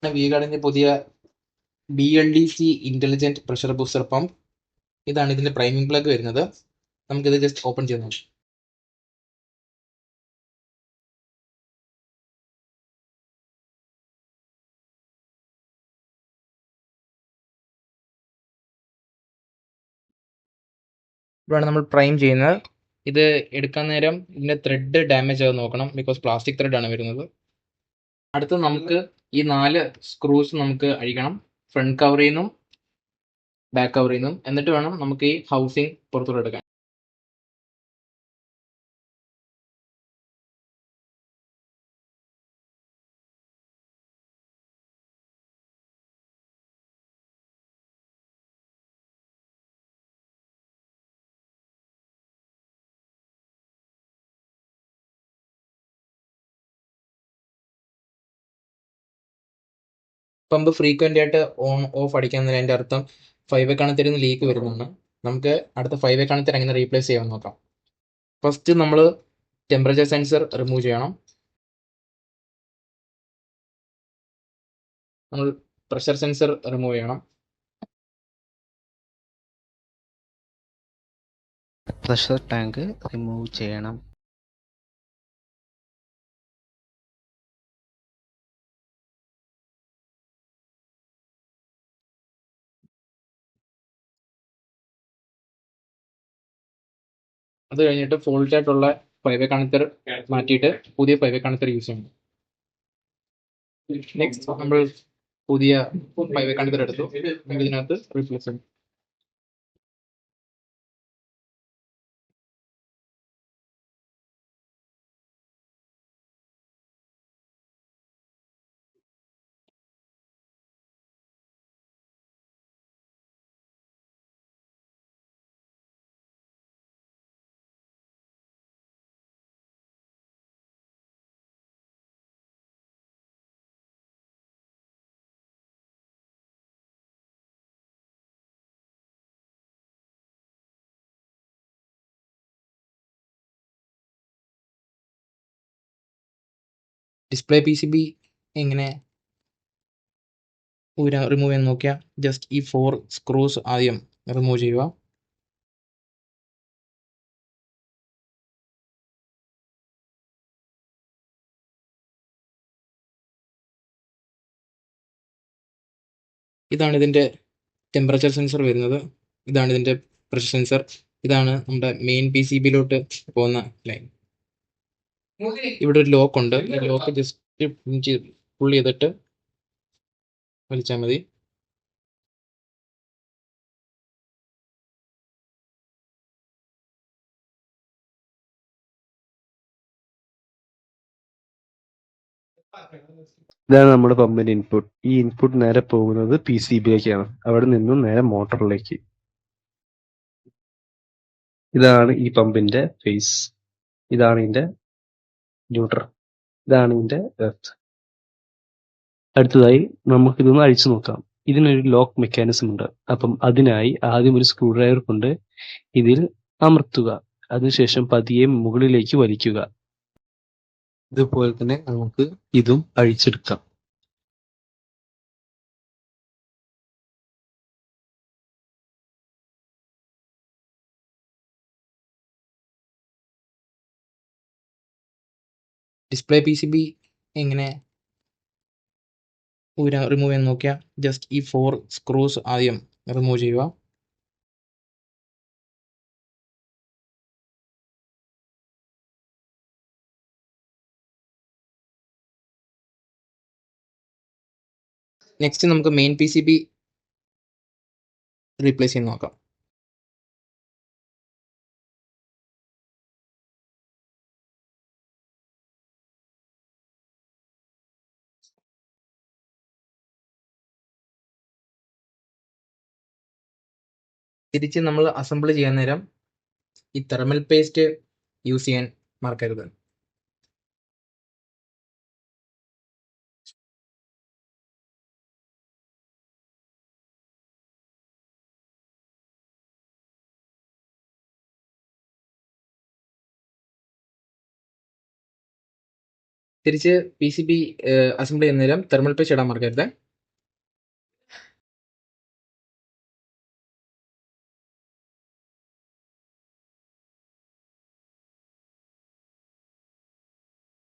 V ഗാർഡിന്റെ പുതിയ BLDC intelligent pressure booster pump. ഇതാണ് ഇതിന്റെ പ്രൈമിംഗ് പ്ലഗ് വരുന്നത്. നമുക്കിത് ജസ്റ്റ് ഓപ്പൺ ചെയ്ത് നോക്കാം. ഇവിടെയാണ് നമ്മൾ പ്രൈം ചെയ്യുന്നത്. ഇത് എടുക്കാൻ നേരം ഇതിന്റെ ത്രെഡ് ഡാമേജ് ആകും നോക്കണം, ബിക്കോസ് പ്ലാസ്റ്റിക് ത്രെഡ് ആണ് വരുന്നത്. അടുത്ത് നമുക്ക് ഈ 4 സ്ക്രൂസ് നമുക്ക് അഴിക്കണം, ഫ്രണ്ട് കവറിൽ നിന്നും ബാക്ക് കവറിൽ നിന്നും. എന്നിട്ട് വേണം നമുക്ക് ഈ ഹൗസിംഗ് പുറത്തോട്ട് എടുക്കാൻ. പമ്പ് ഫ്രീക്വന്റ് ആയിട്ട് ഓൺ ഓഫ് അടിക്കാൻ അതിന്റെ അർത്ഥം 5 കണക്ടറിൽ നിന്ന് ലീക്ക് വരുന്നതാണ്. നമുക്ക് അടുത്ത 5 കണക്ടർ എങ്ങനെ റീപ്ലേസ് ചെയ്യാമെന്ന് നോക്കാം. ഫസ്റ്റ് നമ്മൾ ടെമ്പറേച്ചർ സെൻസർ റിമൂവ് ചെയ്യണം. നമ്മൾ പ്രഷർ സെൻസർ റിമൂവ് ചെയ്യണം. പ്രഷർ ടാങ്ക് റിമൂവ് ചെയ്യണം. അത് കഴിഞ്ഞിട്ട് ഫോൾട്ട് ആയിട്ടുള്ള 5 കണക്ടർ മാറ്റിയിട്ട് പുതിയ 5 കണക്ടർ യൂസ് ചെയ്യണം. നെക്സ്റ്റ് നമ്മൾ പുതിയ 5 കണക്ടർ എടുത്തു, നമ്മൾ ഇതിനകത്ത് റീപ്ലേസ് ചെയ്യണം. ഡിസ്പ്ലേ PCB എങ്ങനെ റിമൂവ് ചെയ്യാൻ നോക്കിയാൽ ജസ്റ്റ് ഈ 4 സ്ക്രൂസ് ആദ്യം റിമൂവ് ചെയ്യുക. ഇതാണ് ഇതിന്റെ ടെമ്പറേച്ചർ സെൻസർ വരുന്നത്. ഇതാണ് ഇതിന്റെ പ്രഷർ സെൻസർ. ഇതാണ് നമ്മുടെ മെയിൻ PCBയിലോട്ട് പോകുന്ന ലൈൻ. ഇവിടെ ഒരു ലോക്ക് ഉണ്ട്. ഈ ലോക്ക് ജസ്റ്റ് പുൾ ചെയ്തിട്ട് വലിച്ചാൽ മതി. ഇതാണ് നമ്മുടെ പമ്പിന്റെ ഇൻപുട്ട്. ഈ ഇൻപുട്ട് നേരെ പോകുന്നത് PCBയിലേക്കാണ്, അവിടെ നിന്നും നേരെ മോട്ടറിലേക്ക്. ഇതാണ് ഈ പമ്പിന്റെ ഫേസ്, ഇതാണ് ഇതിന്റെ ന്യൂട്രൽ, ഇതാണ് ഇതിന്റെ എർത്ത്. അടുത്തതായി നമുക്കിതൊന്ന് അഴിച്ചു നോക്കാം. ഇതിനൊരു ലോക്ക് മെക്കാനിസം ഉണ്ട്. അപ്പം അതിനായി ആദ്യം ഒരു സ്ക്രൂ ഡ്രൈവർ കൊണ്ട് ഇതിൽ അമർത്തുക, അതിനുശേഷം പതിയെ മുകളിലേക്ക് വലിക്കുക. ഇതുപോലെ തന്നെ നമുക്ക് ഇതും അഴിച്ചെടുക്കാം. ഡിസ്പ്ലേ PCB എങ്ങനെ റിമൂവ് ചെയ്യാൻ നോക്കിയാൽ ജസ്റ്റ് ഈ 4 സ്ക്രൂസ് ആദ്യം റിമൂവ് ചെയ്യുക. നെക്സ്റ്റ് നമുക്ക് മെയിൻ PCB റീപ്ലേസ് ചെയ്ത് നോക്കാം. തിരിച്ച് നമ്മൾ അസംബിൾ ചെയ്യാൻ നേരം ഈ തെർമൽ പേസ്റ്റ് യൂസ് ചെയ്യാൻ മറക്കരുത്. തിരിച്ച് PCB അസംബിൾ ചെയ്യുന്ന നേരം തെർമൽ പേസ്റ്റ് ഇടാൻ മറക്കരുത്.